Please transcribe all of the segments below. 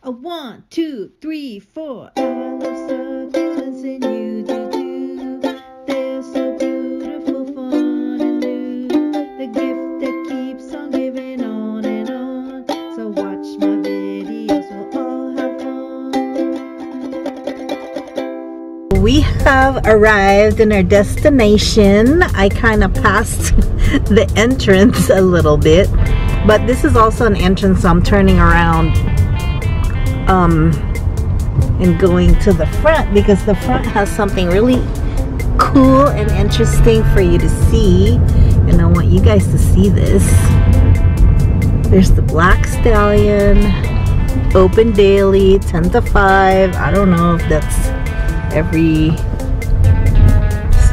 A 1, 2, 3, 4. I love succulents and you do too. They're so beautiful, fun and new. The gift that keeps on giving on and on. So watch my videos, we'll all have fun. We have arrived in our destination. I kind of passed the entrance a little bit, but this is also an entrance, so I'm turning around and going to the front because the front has something really cool and interesting for you to see, and I want you guys to see this. There's the Black Stallion, open daily 10 to 5. I don't know if that's every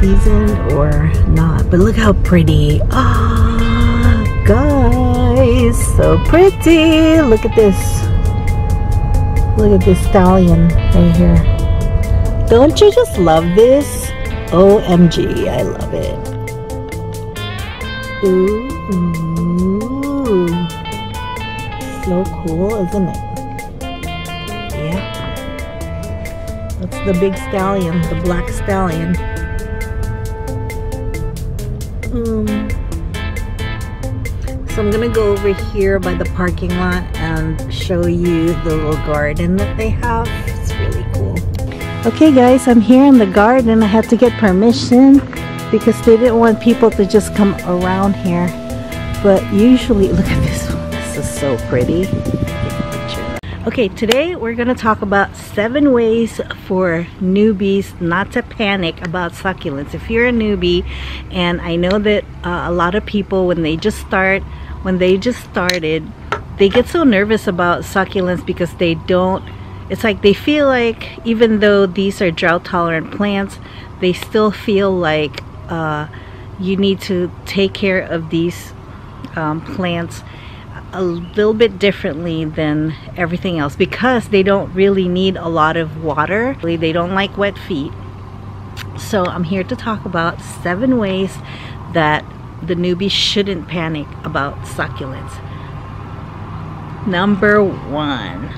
season or not, but look how pretty. Ah, guys, so pretty. Look at this. Look at this stallion right here. Don't you just love this? OMG, I love it. Ooh, so cool, isn't it? Yeah. That's the big stallion, the Black Stallion. So I'm gonna go over here by the parking lot and show you the little garden that they have. It's really cool. Okay guys, I'm here in the garden. I had to get permission because they didn't want people to just come around here. But usually, look at this one. This is so pretty. Okay, today we're gonna talk about 7 ways for newbies not to panic about succulents. If you're a newbie, and I know that a lot of people when they just started, they get so nervous about succulents because they don't, it's like they feel like even though these are drought tolerant plants, they still feel like you need to take care of these plants a little bit differently than everything else because they don't really need a lot of water. They don't like wet feet. So I'm here to talk about 7 ways that the newbie shouldn't panic about succulents. Number 1,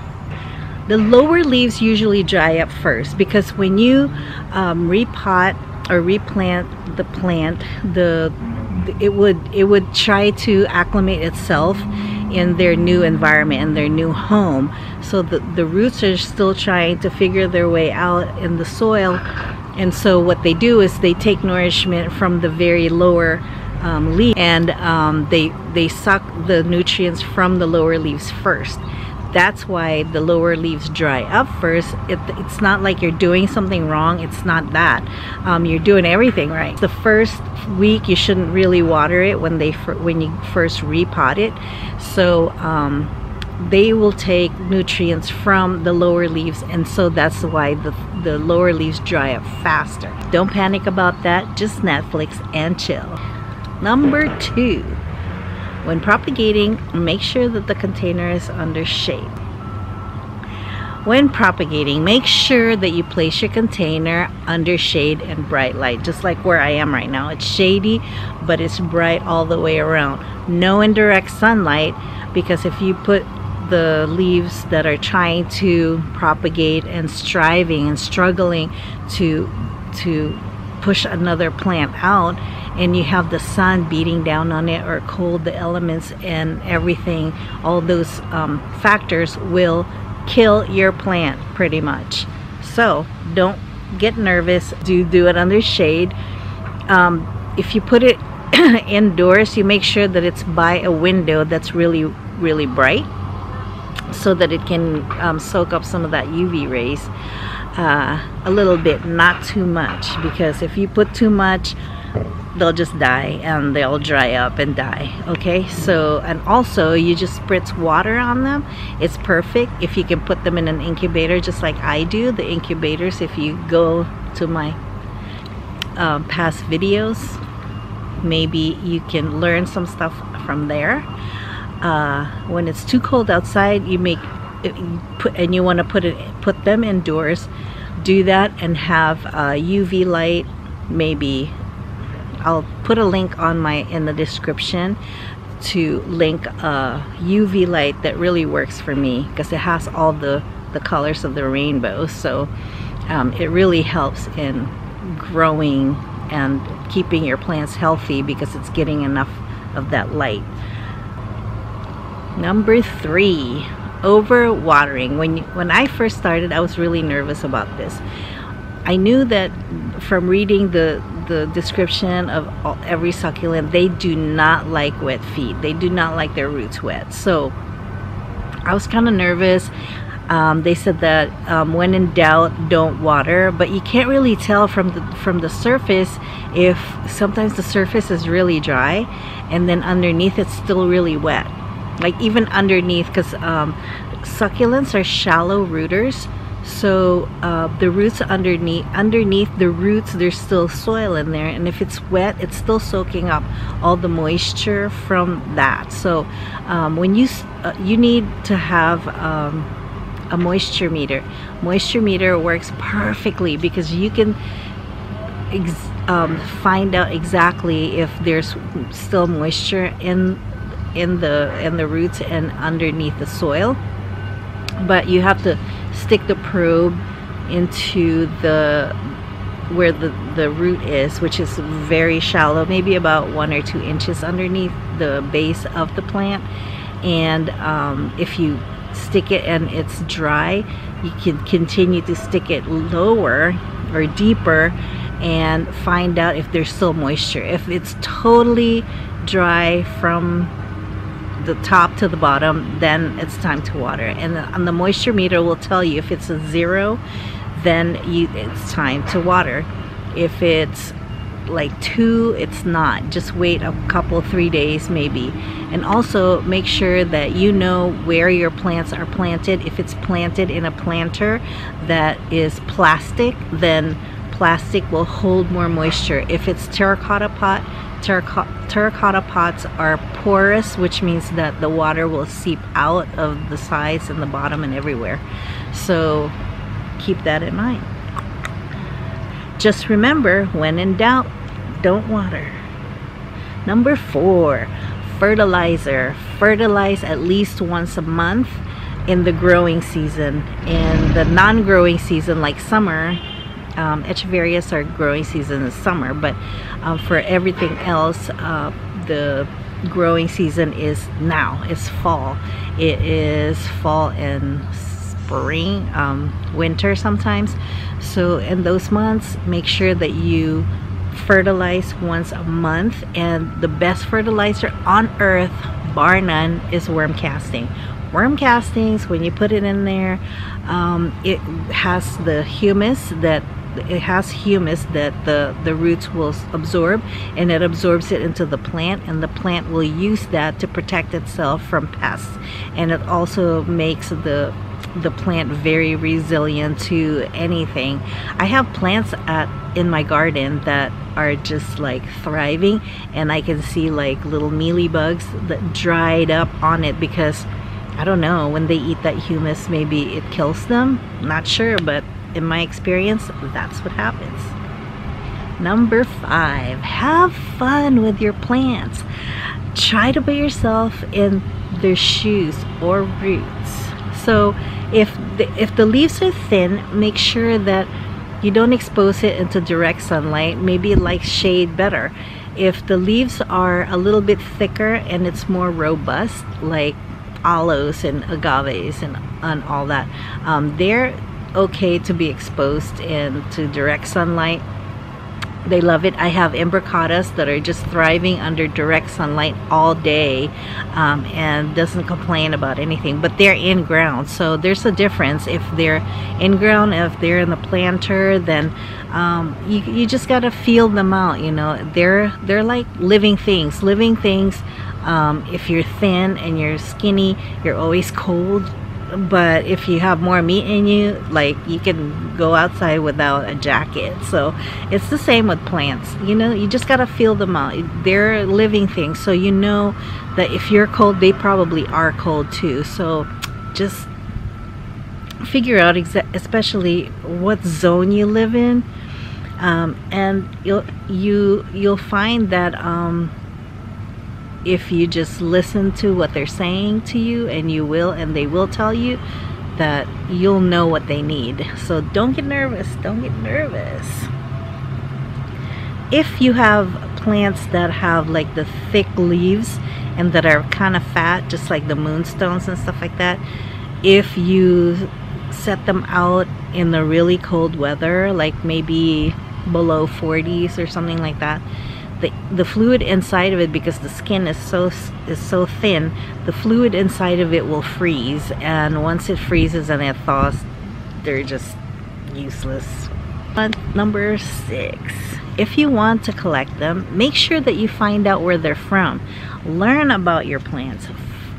the lower leaves usually dry up first because when you repot or replant the plant, it would try to acclimate itself in their new environment, in their new home. So the roots are still trying to figure their way out in the soil, and so what they do is they take nourishment from the very lower leaf, and they suck the nutrients from the lower leaves first. That's why the lower leaves dry up first. It's not like you're doing something wrong. It's not that. You're doing everything right. The first week you shouldn't really water it when you first repot it. So they will take nutrients from the lower leaves, and so that's why the lower leaves dry up faster. Don't panic about that. Just Netflix and chill. Number 2. When propagating, make sure that the container is under shade. When propagating, make sure that you place your container under shade and bright light, just like where I am right now. It's shady, but it's bright all the way around. No indirect sunlight, because if you put the leaves that are trying to propagate and striving and struggling to push another plant out, and you have the sun beating down on it, or cold, the elements and everything, all those factors will kill your plant pretty much. So don't get nervous. Do it under shade. If you put it indoors, you make sure that it's by a window that's really bright, so that it can soak up some of that UV rays a little bit, not too much, because if you put too much, they'll just die and they'll dry up and die. Okay, so, and also you just spritz water on them. It's perfect if you can put them in an incubator, just like I do. The incubators, if you go to my past videos, maybe you can learn some stuff from there. When it's too cold outside, you want to put them indoors, do that and have UV light. Maybe I'll put a link on in the description to link a UV light that really works for me, because it has all the colors of the rainbow. So it really helps in growing and keeping your plants healthy because it's getting enough of that light. Number 3, over watering. When I first started, I was really nervous about this. I knew that from reading the description of every succulent, they do not like wet feet. They do not like their roots wet. So I was kind of nervous. They said that when in doubt, don't water, but you can't really tell from the surface if sometimes the surface is really dry and then underneath it's still really wet. Like even underneath, because succulents are shallow rooters, so the roots underneath the roots, there's still soil in there, and if it's wet, it's still soaking up all the moisture from that. So when you need to have a moisture meter. Moisture meter works perfectly because you can find out exactly if there's still moisture in the roots and underneath the soil. But you have to stick the probe into where the root is, which is very shallow, maybe about 1 or 2 inches underneath the base of the plant. And if you stick it and it's dry, you can continue to stick it lower or deeper and find out if there's still moisture. If it's totally dry from the top to the bottom, then it's time to water. And on the moisture meter will tell you if it's a 0, then it's time to water. If it's like 2, it's not. Just wait a couple, 3 days maybe. And also make sure that you know where your plants are planted. If it's planted in a planter that is plastic, then plastic will hold more moisture. If it's terracotta pot, terracotta pots are porous, which means that the water will seep out of the sides and the bottom and everywhere. So keep that in mind. Just remember, when in doubt, don't water. Number 4, fertilizer. Fertilize at least once a month in the growing season. In the non-growing season, like summer, echeverias are growing season is summer, but for everything else, the growing season is now. It's fall. It is fall and spring, winter sometimes. So in those months, make sure that you fertilize once a month. And the best fertilizer on earth, bar none, is worm casting. Worm castings, when you put it in there, it has the humus that the roots will absorb, and it absorbs it into the plant, and the plant will use that to protect itself from pests. And it also makes the plant very resilient to anything. I have plants in my garden that are just like thriving, and I can see like little mealy bugs that dried up on it because I don't know, when they eat that humus, maybe it kills them. Not sure, but in my experience, that's what happens. Number 5, have fun with your plants. Try to put yourself in their shoes or roots. So if the leaves are thin, make sure that you don't expose it into direct sunlight. Maybe it likes shade better. If the leaves are a little bit thicker and it's more robust, like aloes and agaves and all that, they're okay to be exposed into direct sunlight. They love it. I have imbricatas that are just thriving under direct sunlight all day, and doesn't complain about anything, but they're in ground. So there's a difference. If they're in ground, if they're in the planter, then you just gotta feel them out. You know, they're like living things. If you're thin and you're skinny, you're always cold. But if you have more meat in you, like, you can go outside without a jacket. So it's the same with plants. You know, you just gotta feel them out. They're living things, so you know that if you're cold, they probably are cold too. So just figure out especially what zone you live in, and you'll find that if you just listen to what they're saying to you, and they will tell you, that you'll know what they need. So don't get nervous. Don't get nervous. If you have plants that have like the thick leaves and that are kind of fat, just like the moonstones and stuff like that, if you set them out in the really cold weather, like maybe below 40s or something like that, the fluid inside of it, because the skin is so thin, the fluid inside of it will freeze, and once it freezes and it thaws, they're just useless. Number 6, if you want to collect them, make sure that you find out where they're from. Learn about your plants.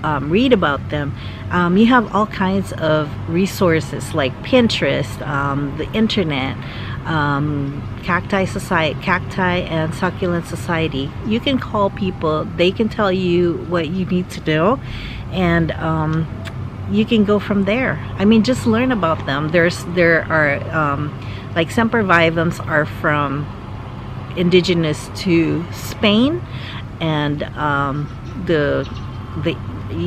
Read about them. You have all kinds of resources like Pinterest, the internet, Cacti and Succulent Society. You can call people, they can tell you what you need to do, and you can go from there. I mean, just learn about them. There are like sempervivums are from indigenous to Spain and the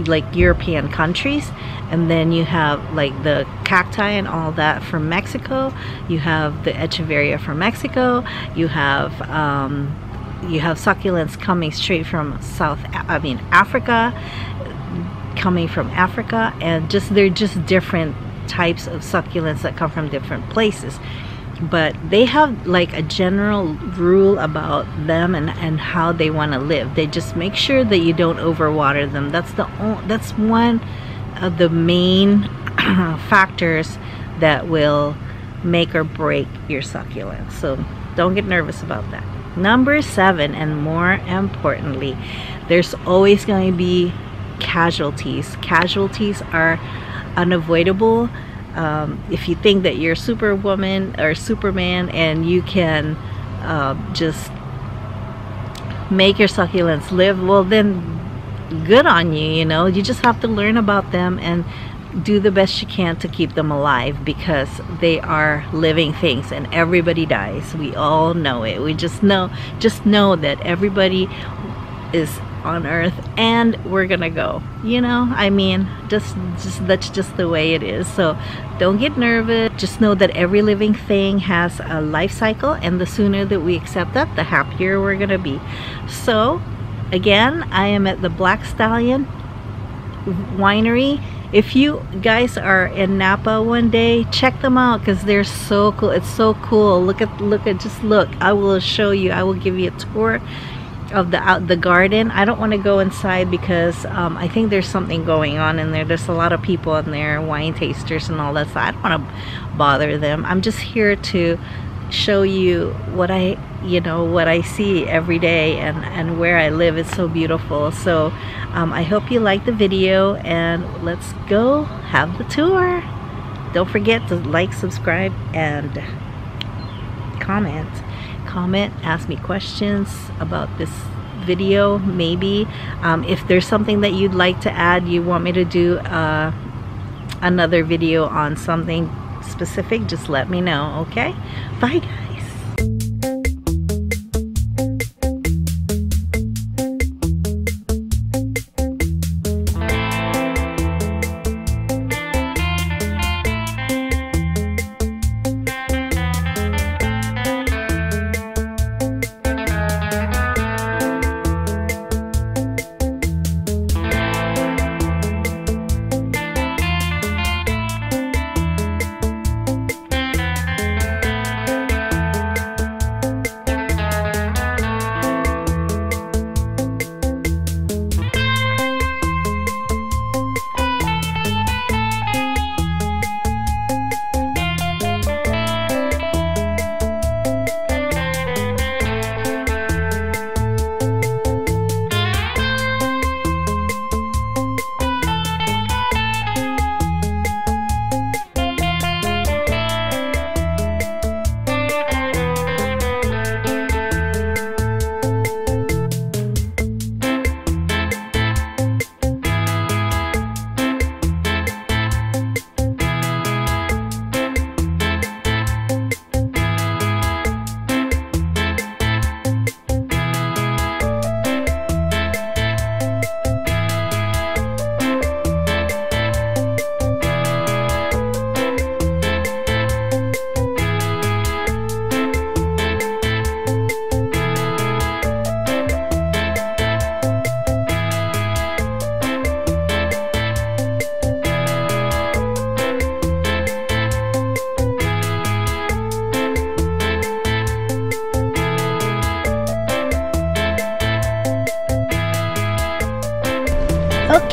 like European countries, and then you have like the cacti and all that from Mexico. You have the echeveria from Mexico. You have succulents coming straight from Africa, and they're just different types of succulents that come from different places. But they have like a general rule about them and how they want to live. They just make sure that you don't overwater them. That's one of the main factors that will make or break your succulents. So don't get nervous about that. Number 7, and more importantly, there's always going to be casualties. Casualties are unavoidable. If you think that you're Superwoman or Superman and you can just make your succulents live, well then good on you. You know, you just have to learn about them and do the best you can to keep them alive, because they are living things and everybody dies. We all know it. We just know that everybody is on earth and we're gonna go, you know. I mean, just that's just the way it is. So don't get nervous. Just know that every living thing has a life cycle, and the sooner that we accept that, the happier we're gonna be. So again, I am at the Black Stallion Winery. If you guys are in Napa one day, check them out, because they're so cool. It's so cool. Look. I will show you. I will give you a tour of the garden. I don't want to go inside because I think there's something going on in there. There's a lot of people in there, wine tasters and all that, so I don't want to bother them. I'm just here to show you what I see every day and where I live. It's so beautiful. So I hope you like the video, and let's go have the tour. Don't forget to like, subscribe, and comment, ask me questions about this video. Maybe if there's something that you'd like to add, you want me to do another video on something specific, just let me know. Okay, bye guys.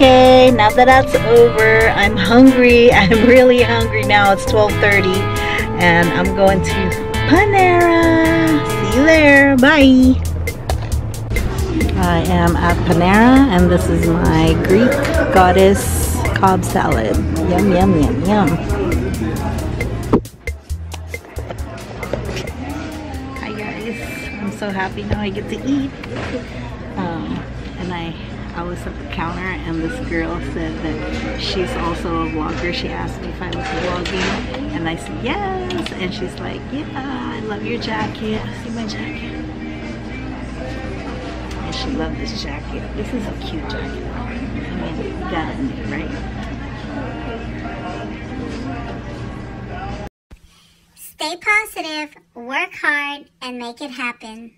Okay, now that that's over, I'm hungry. I'm really hungry now. It's 12:30 and I'm going to Panera. See you there. Bye. I am at Panera and this is my Greek goddess Cobb salad. Yum, yum, yum, yum. Hi guys. I'm so happy now I get to eat. And I was at the counter and this girl said that she's also a vlogger. She asked me if I was vlogging and I said yes, and she's like, yeah, I love your jacket. See my jacket? And she loved this jacket. This is a cute jacket. I mean, you gotta admit, right? Stay positive, work hard, and make it happen.